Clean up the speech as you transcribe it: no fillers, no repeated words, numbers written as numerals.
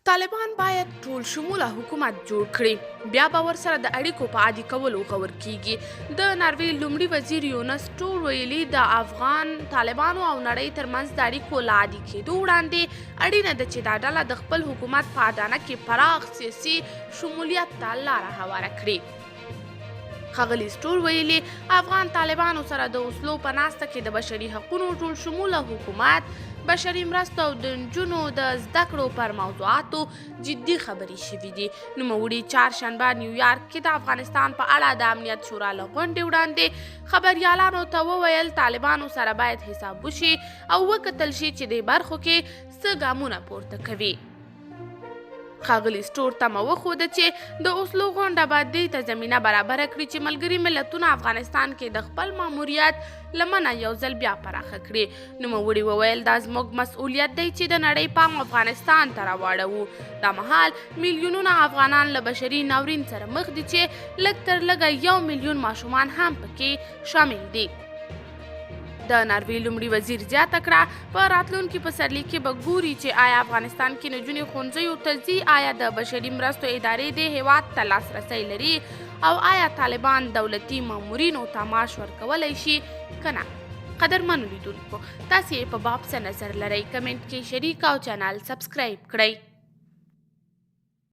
طالبان باید ټول شموله حکومت جوړ کړي، بیا به ورسره د اړیکو په عادي کولو غور کیږي. د ناروې لومړي وزیر یونس ټور ویلي د افغان طالبانو او نړۍ ترمنځ د اړیکو له عادي کېدو وړاندې اړینه ده چې دا ډله د خپل حکومت په اډانه کې پراخ سیاسي شمولیت ته لاره هواره کړي. ښاغلي سټور ویلي افغان طالبانو سره د اوسلو په ناسته کې د بشري حقونو ټول شموله حکومت، بشري مرستو او د نجونو د زده کړو پر موضوعاتو جدي خبرې شوي دي. نوموړي چهارشنبه نیویارک کې د افغانستان په اړه د امنیت شورا له غونډې وړاندې خبریالانو ته وویل طالبانو سره باید حساب وشي او وکتل شي چې دې برخو کې څه ګامونه پورته کوي. ښاغلي سټور تمه وښوده چې د اوسلو غونډه به دې ته زمینه برابره کړي چې ملګري ملتونه افغانستان کې د خپل ماموریت لمنه یو ځل بیا پراخه کړي. نوموړي وویل دا زموږ مسؤلیت دی چې د نړۍ پام افغانستان ته راواړوو. دا مهال میلیونونه افغانان له بشري ناورین سره مخ دي چې لږ تر لږه 1 میلیون ماشومان هم پکې شامل دي. د ناروې لومړي وزیر زیاته کړه په راتلونکي پسرلي کې به ګوري چې آیا افغانستان کې نجونې ښوونځیو ته ځي، آیا د بشري مرستو ادارې دې هیواد ته لاسرسی لري او آیا طالبان دولتي مامورینو ته معاش ورکولی شي که نه. قدرمنو لیدونکو، تاسې په باب څه نظر لرئ؟ کمنټ کې شریک او چینل سبسکرایب کړئ.